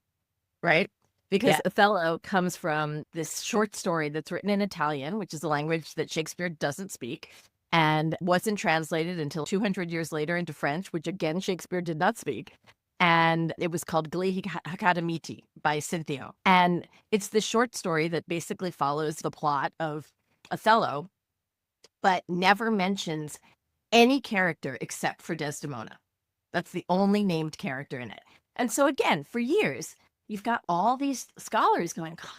right? Because Othello comes from this short story that's written in Italian, which is a language that Shakespeare doesn't speak, and wasn't translated until 200 years later into French, which again, Shakespeare did not speak. And it was called Gli Hecademiti by Cinthio. And it's the short story that basically follows the plot of Othello, but never mentions any character except for Desdemona. That's the only named character in it. And so again, for years, you've got all these scholars going, God,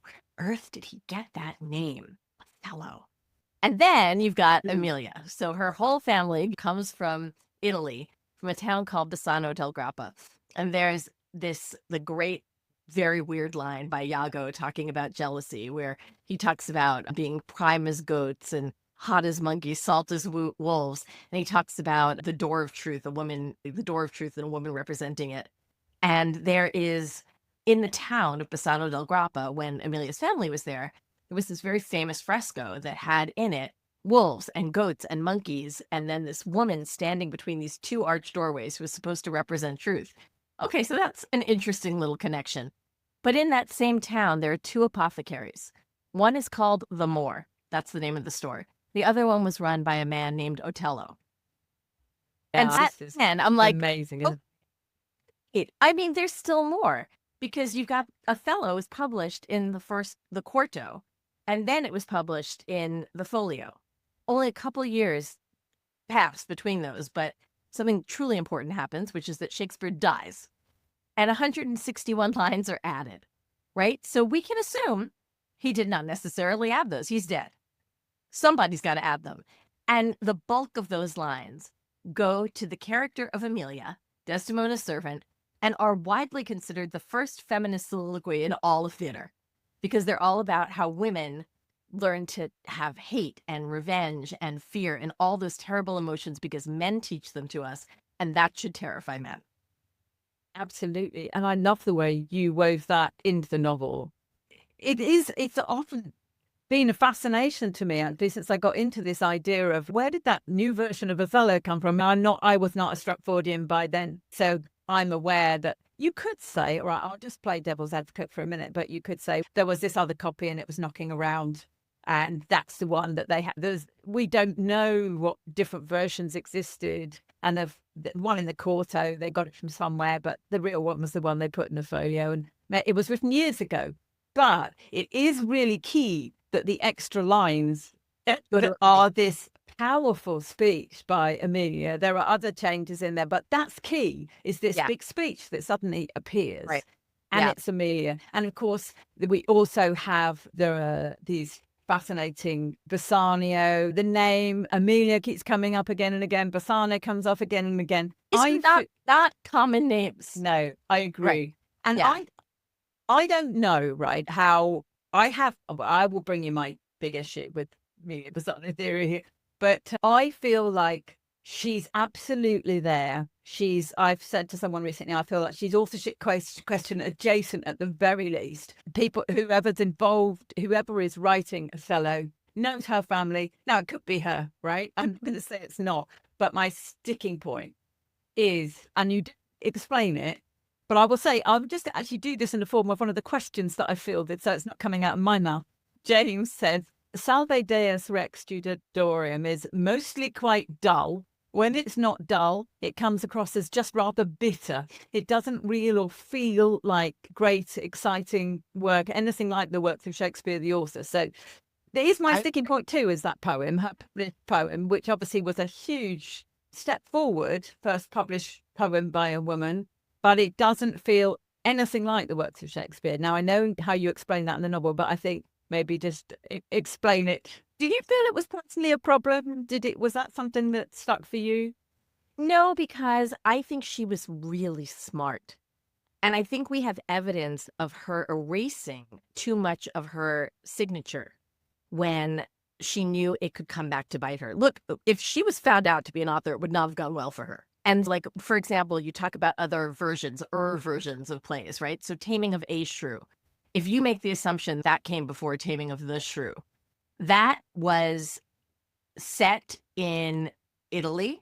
where on earth did he get that name, Othello? And then you've got Amelia. So her whole family comes from Italy, from a town called Bassano del Grappa. And there's the great, very weird line by Iago talking about jealousy, where he talks about being prime as goats and hot as monkeys, salt as wolves. And he talks about the door of truth, the door of truth and a woman representing it. And there is, in the town of Bassano del Grappa, when Amelia's family was there was this very famous fresco that had in it wolves and goats and monkeys, and then this woman standing between these two arched doorways who was supposed to represent truth. Okay, so that's an interesting little connection. But in that same town, there are two apothecaries. One is called The Moor. That's the name of the store. The other one was run by a man named Otello. Yeah, and I'm like, amazing. I mean, there's still more, because you've got Othello is published in the Quarto, and then it was published in the Folio. Only a couple years passed between those, but something truly important happens, which is that Shakespeare dies, and 161 lines are added, right? So we can assume he did not necessarily add those. He's dead. Somebody's got to add them. And the bulk of those lines go to the character of Amelia, Desdemona's servant, and are widely considered the first feminist soliloquy in all of theater, because they're all about how women learn to have hate and revenge and fear and all those terrible emotions because men teach them to us, and that should terrify men. Absolutely. And I love the way you wove that into the novel. It's often been a fascination to me, actually, since I got into this idea of where did that new version of Othello come from? I was not a Stratfordian by then. So I'm aware that you could say, all right, I'll just play devil's advocate for a minute, but you could say there was this other copy and it was knocking around. And that's the one that they had. We don't know what different versions existed. And the one in the quarto, they got it from somewhere, but the real one was the one they put in a folio. And it was written years ago. But it is really key that the extra lines are this powerful speech by Amelia. There are other changes in there, but that's key, is this big speech that suddenly appears. Right. And it's Amelia. And of course, we also have these fascinating Bassano. The name Amelia keeps coming up again and again. Bassano comes off again and again. It's not common names. No, I agree. Right. And I don't know, right, how I will bring you my big issue with Amelia Bassano theory here, but I feel like she's absolutely there. I've said to someone recently, I feel like she's authorship question adjacent at the very least. People, whoever's involved, whoever is writing Othello knows her family. Now, it could be her, right? I'm going to say it's not. But my sticking point is, and you explain it, but I will say, I would just actually do this in the form of one of the questions that I fielded, so it's not coming out of my mouth. James says, Salve Deus Rex Judicium is mostly quite dull. When it's not dull, it comes across as just rather bitter. It doesn't reel or feel like great, exciting work, anything like the works of Shakespeare, the author. So there is my sticking point too, is that poem, her poem, which obviously was a huge step forward, first published poem by a woman, but it doesn't feel anything like the works of Shakespeare. Now, I know how you explain that in the novel, but I think maybe just explain it. Did you feel it was personally a problem? Was that something that stuck for you? No, because I think she was really smart. And I think we have evidence of her erasing too much of her signature when she knew it could come back to bite her. Look, if she was found out to be an author, it would not have gone well for her. And like, for example, you talk about other versions of plays, right? So Taming of a Shrew. If you make the assumption that came before Taming of the Shrew, that was set in Italy,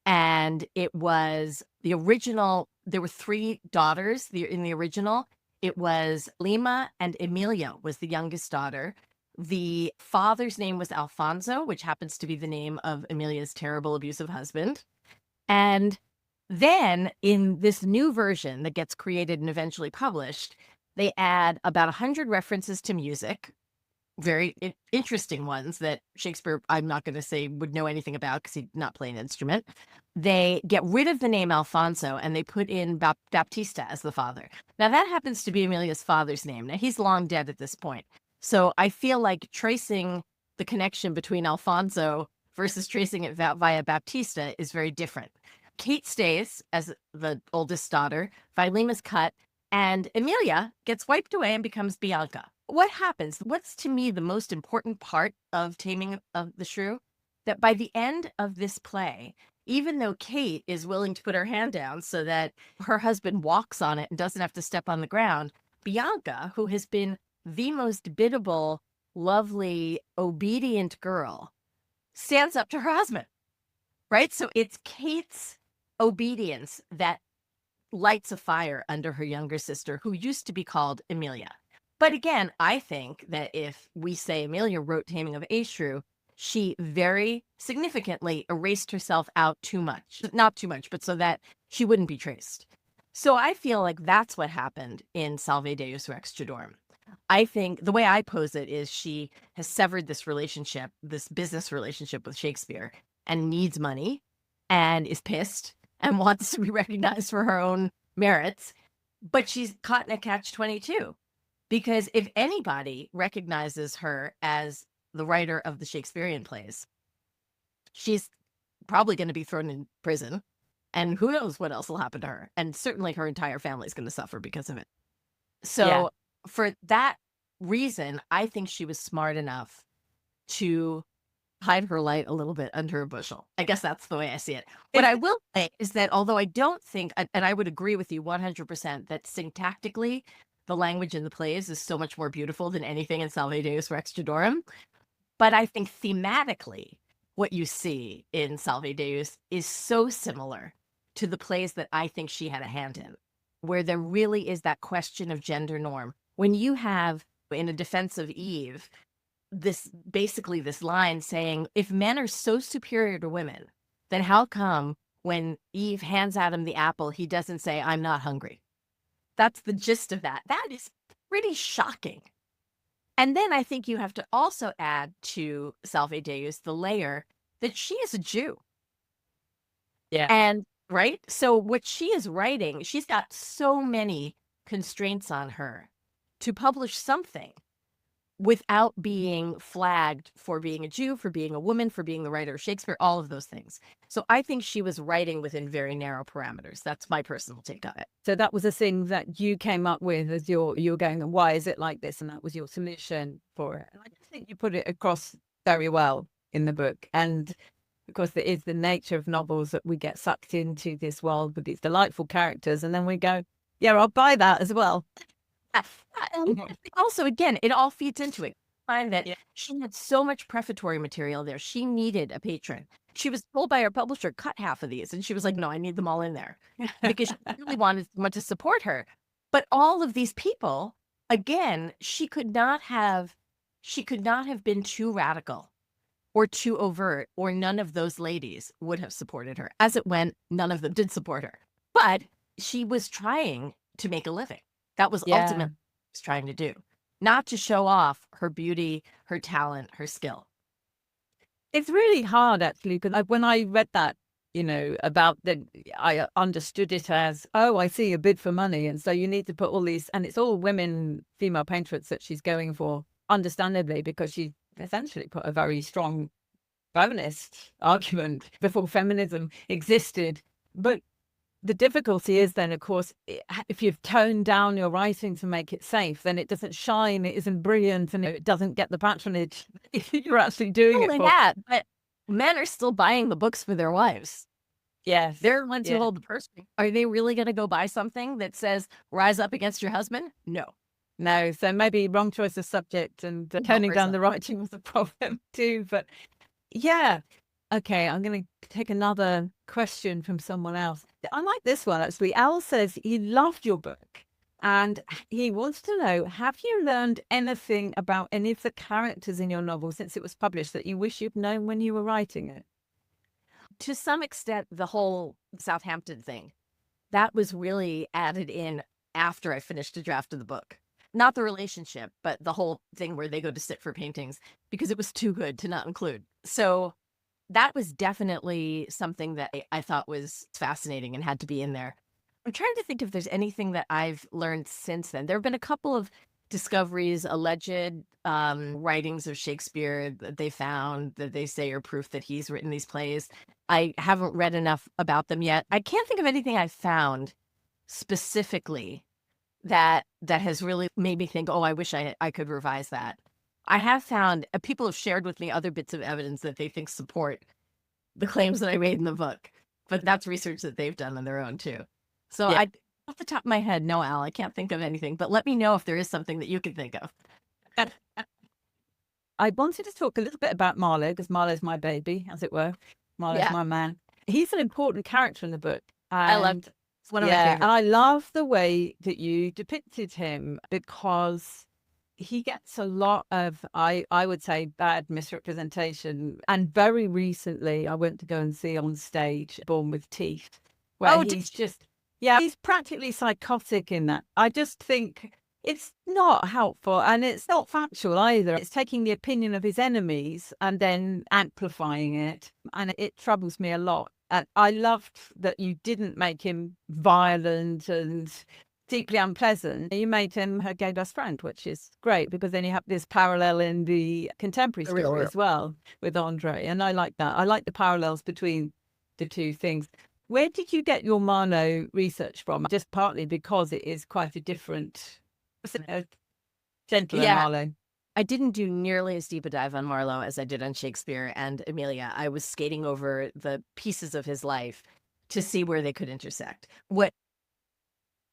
and it was the original. There were three daughters in the original. It was Lima and Emilia was the youngest daughter. The father's name was Alfonso, which happens to be the name of Emilia's terrible, abusive husband. And then in this new version that gets created and eventually published, they add about 100 references to music, very interesting ones that Shakespeare, I'm not going to say would know anything about because he'd not play an instrument. They get rid of the name Alfonso and they put in Baptista as the father. Now, that happens to be Emilia's father's name. Now, he's long dead at this point. So I feel like tracing the connection between Alfonso versus tracing it via Baptista is very different. Kate stays as the oldest daughter, Philemon's cut, and Emilia gets wiped away and becomes Bianca. What happens? What's to me the most important part of Taming of the Shrew? That by the end of this play, even though Kate is willing to put her hand down so that her husband walks on it and doesn't have to step on the ground, Bianca, who has been the most biddable, lovely, obedient girl, stands up to her husband, right? So it's Kate's obedience that lights a fire under her younger sister, who used to be called Emilia. But again, I think that if we say Amelia wrote Taming of a Shrew, she very significantly erased herself out too much. Not too much, but so that she wouldn't be traced. So I feel like that's what happened in Salve Deus Rex Judorum. I think the way I pose it is she has severed this relationship, this business relationship with Shakespeare, and needs money and is pissed and wants to be recognized for her own merits. But she's caught in a catch-22. Because if anybody recognizes her as the writer of the Shakespearean plays, she's probably going to be thrown in prison. And who knows what else will happen to her. And certainly her entire family is going to suffer because of it. So for that reason, I think she was smart enough to hide her light a little bit under a bushel. I guess that's the way I see it. What I will say is that although I don't think, and I would agree with you 100%, that syntactically, the language in the plays is so much more beautiful than anything in Salve Deus Rex Judorum. But I think thematically, what you see in Salve Deus is so similar to the plays that I think she had a hand in, where there really is that question of gender norm. When you have, in A Defense of Eve, basically this line saying, if men are so superior to women, then how come when Eve hands Adam the apple, he doesn't say, I'm not hungry? That's the gist of that. That is pretty shocking. And then I think you have to also add to Salve Deus the layer that she is a Jew. Yeah. And right. So what she is writing, she's got so many constraints on her to publish something without being flagged for being a Jew, for being a woman, for being the writer of Shakespeare, all of those things. So I think she was writing within very narrow parameters. That's my personal take on it. So that was a thing that you came up with as you were going, and why is it like this? And that was your solution for it. And I just think you put it across very well in the book. And of course, it is the nature of novels that we get sucked into this world with these delightful characters. And then we go, yeah, I'll buy that as well. Also, again, it all feeds into it. I find that she had so much prefatory material there. She needed a patron. She was told by her publisher, cut half of these. And she was like, no, I need them all in there because she really wanted someone to support her. But all of these people, again, she could not have been too radical or too overt, or none of those ladies would have supported her. As it went, none of them did support her. But she was trying to make a living. That was ultimately what she was trying to do, not to show off her beauty, her talent, her skill. It's really hard, actually, because when I read that, about I understood it as, oh, I see a bid for money. And so you need to put all these, and it's all women, female patrons that she's going for, understandably, because she essentially put a very strong feminist argument before feminism existed. But the difficulty is then, of course, if you've toned down your writing to make it safe, then it doesn't shine, it isn't brilliant, and it doesn't get the patronage you're actually doing it for. That, but men are still buying the books for their wives. Yes. They're the ones who hold the purse. Are they really going to go buy something that says, rise up against your husband? No. So maybe wrong choice of subject, and toning down the writing was a problem too. But yeah. Okay, I'm going to take another question from someone else. I like this one, actually. Al says he loved your book and he wants to know, have you learned anything about any of the characters in your novel since it was published that you wish you'd known when you were writing it? To some extent, the whole Southampton thing, that was really added in after I finished a draft of the book. Not the relationship, but the whole thing where they go to sit for paintings, because it was too good to not include. So that was definitely something that I thought was fascinating and had to be in there. I'm trying to think if there's anything that I've learned since then. There have been a couple of discoveries, alleged writings of Shakespeare that they found that they say are proof that he's written these plays. I haven't read enough about them yet. I can't think of anything I found specifically that has really made me think, oh, I wish I could revise that. I have found people have shared with me other bits of evidence that they think support the claims that I made in the book, but that's research that they've done on their own too. So off the top of my head, no, Al, I can't think of anything, but let me know if there is something that you can think of. I wanted to talk a little bit about Marlowe, because Marlowe's my baby, as it were. Marlowe's my man. He's an important character in the book. I loved it. It's one of my favorites. And I love the way that you depicted him, because he gets a lot of, I would say, bad misrepresentation. And very recently, I went to go and see on stage Born with Teeth, where he's practically psychotic in that. I just think it's not helpful, and it's not factual either. It's taking the opinion of his enemies and then amplifying it. And it troubles me a lot. And I loved that you didn't make him violent and deeply unpleasant. You made him her gay best friend, which is great, because then you have this parallel in the contemporary story as well with Andre. And I like that. I like the parallels between the two things. Where did you get your Marlowe research from? Just partly because it is quite a different, gentler Marlowe. I didn't do nearly as deep a dive on Marlowe as I did on Shakespeare and Amelia. I was skating over the pieces of his life to see where they could intersect. What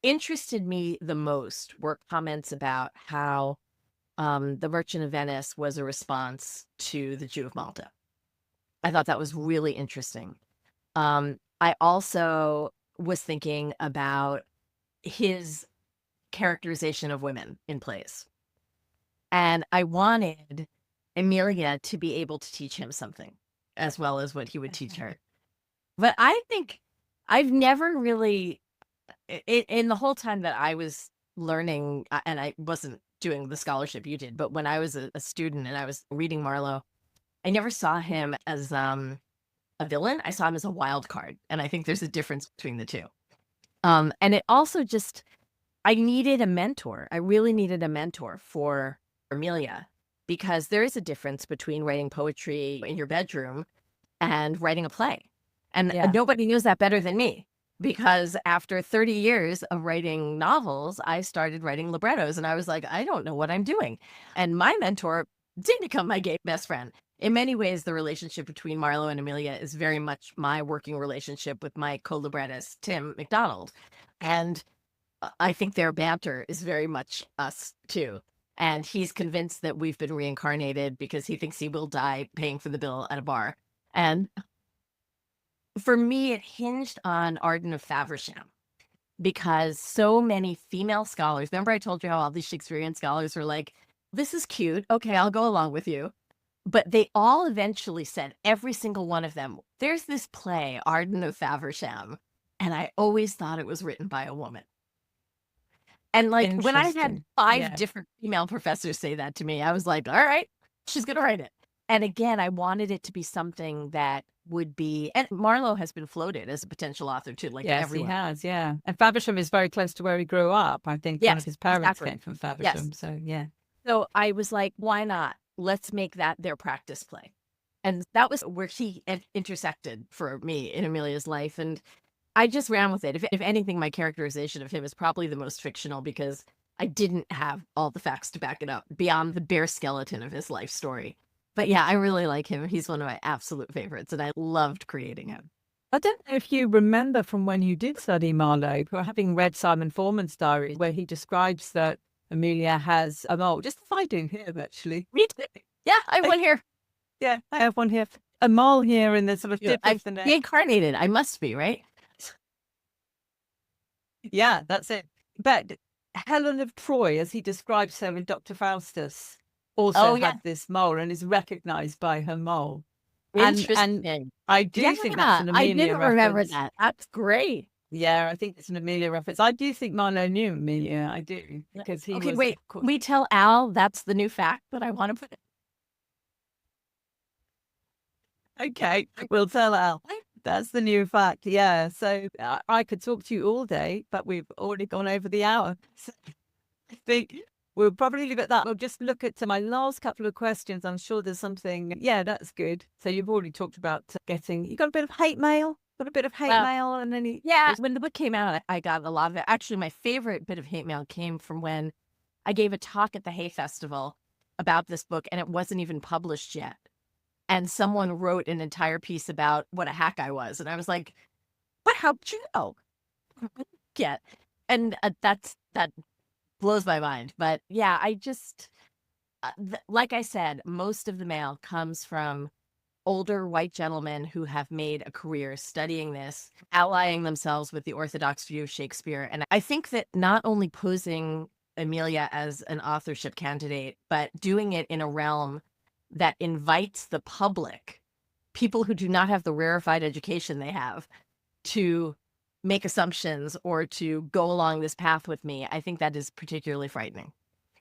interested me the most were comments about how The Merchant of Venice was a response to The Jew of Malta. I thought that was really interesting. I also was thinking about his characterization of women in plays. And I wanted Amelia to be able to teach him something as well as what he would teach her. But I think I've never really, in the whole time that I was learning, and I wasn't doing the scholarship you did, but when I was a student and I was reading Marlowe, I never saw him as a villain. I saw him as a wild card. And I think there's a difference between the two. And it also just, I needed a mentor. I really needed a mentor for Amelia, because there is a difference between writing poetry in your bedroom and writing a play. And nobody knows that better than me, because after 30 years of writing novels, I started writing librettos and I was like, I don't know what I'm doing. And my mentor did become my gay best friend. In many ways, the relationship between Marlowe and Amelia is very much my working relationship with my co-librettist, Tim McDonald. And I think their banter is very much us too. And he's convinced that we've been reincarnated because he thinks he will die paying for the bill at a bar. And for me, it hinged on Arden of Faversham, because so many female scholars, remember I told you how all these Shakespearean scholars were like, this is cute. Okay, I'll go along with you. But they all eventually said, every single one of them, there's this play, Arden of Faversham. And I always thought it was written by a woman. And like when I had 5 different female professors say that to me, I was like, all right, she's going to write it. And again, I wanted it to be something that would be, and Marlowe has been floated as a potential author too. Like everyone. He has, yeah. And Faversham is very close to where he grew up. I think one of his parents came from Faversham. So yeah. So I was like, why not? Let's make that their practice play. And that was where he intersected for me in Amelia's life. And I just ran with it. If anything, my characterization of him is probably the most fictional, because I didn't have all the facts to back it up beyond the bare skeleton of his life story. But yeah, I really like him. He's one of my absolute favorites, and I loved creating him. I don't know if you remember from when you did study Marlowe, or having read Simon Forman's diary, where he describes that Amelia has a mole, just as I do here, actually. Me too. Yeah, I have one here. Yeah, I have one here. A mole here in the sort of tip of the neck. Reincarnated. I must be, right? Yeah, that's it. But Helen of Troy, as he describes her in Dr. Faustus, also had this mole and is recognized by her mole. Interesting. And I do think that's an Amelia reference. I didn't remember that. That's great. Yeah, I think it's an Amelia reference. I do think Marlowe knew Amelia. I do. Because he was, wait. We tell Al that's the new fact that I want to put in. Okay, we'll tell Al. That's the new fact. Yeah. So I could talk to you all day, but we've already gone over the hour. So I think we'll probably leave it at that. We'll just look at my last couple of questions. I'm sure there's something. Yeah, that's good. So you've already talked about you got a bit of hate mail? Got a bit of hate mail? And then when the book came out, I got a lot of it. Actually, my favorite bit of hate mail came from when I gave a talk at the Hay Festival about this book, and it wasn't even published yet. And someone wrote an entire piece about what a hack I was. And I was like, but how did you know? Yeah. And that blows my mind. But yeah, I just, like I said, most of the mail comes from older white gentlemen who have made a career studying this, allying themselves with the orthodox view of Shakespeare. And I think that not only posing Amelia as an authorship candidate, but doing it in a realm that invites the public, people who do not have the rarefied education they have, to make assumptions or to go along this path with me. I think that is particularly frightening.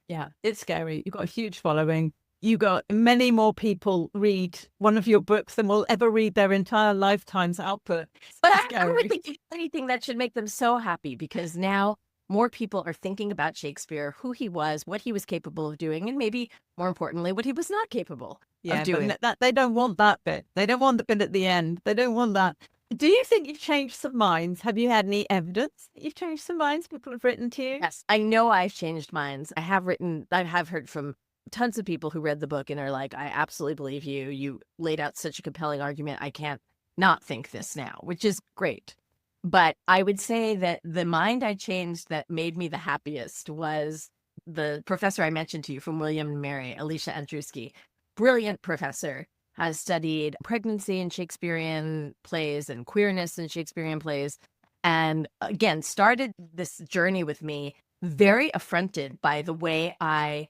Yeah, it's scary. You've got a huge following. You got many more people read one of your books than will ever read their entire lifetime's output. But I would think anything that should make them so happy, because now more people are thinking about Shakespeare, who he was, what he was capable of doing, and maybe more importantly, what he was not capable of doing. But they don't want that bit. They don't want the bit at the end. They don't want that. Do you think you've changed some minds? Have you had any evidence that you've changed some minds? People have written to you? Yes, I know I've changed minds. I have heard from tons of people who read the book and are like, I absolutely believe you. You laid out such a compelling argument. I can't not think this now, which is great. But I would say that the mind I changed that made me the happiest was the professor I mentioned to you from William and Mary, Alicia Andruski. Brilliant professor, has studied pregnancy in Shakespearean plays and queerness in Shakespearean plays. And again, started this journey with me, very affronted by the way I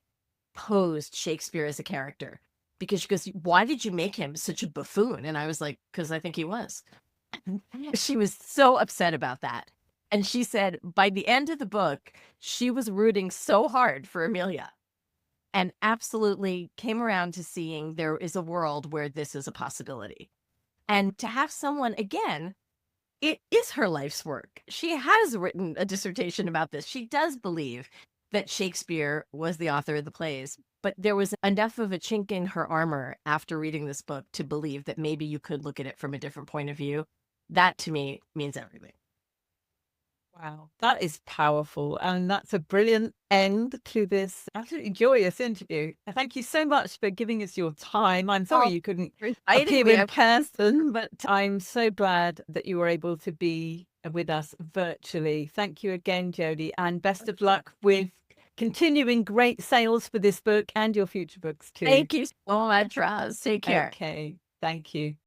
posed Shakespeare as a character. Because she goes, "Why did you make him such a buffoon?" And I was like, "Because I think he was." She was so upset about that. And she said by the end of the book, she was rooting so hard for Amelia and absolutely came around to seeing there is a world where this is a possibility. And to have someone, again, it is her life's work. She has written a dissertation about this. She does believe that Shakespeare was the author of the plays, but there was enough of a chink in her armor after reading this book to believe that maybe you could look at it from a different point of view. That to me means everything. Wow, that is powerful. And that's a brilliant end to this absolutely joyous interview. Thank you so much for giving us your time. I'm sorry you couldn't appear in person, but I'm so glad that you were able to be with us virtually. Thank you again, Jodi, and best of luck with continuing great sales for this book and your future books too. Thank you so much, Roz. Take care. Okay, thank you.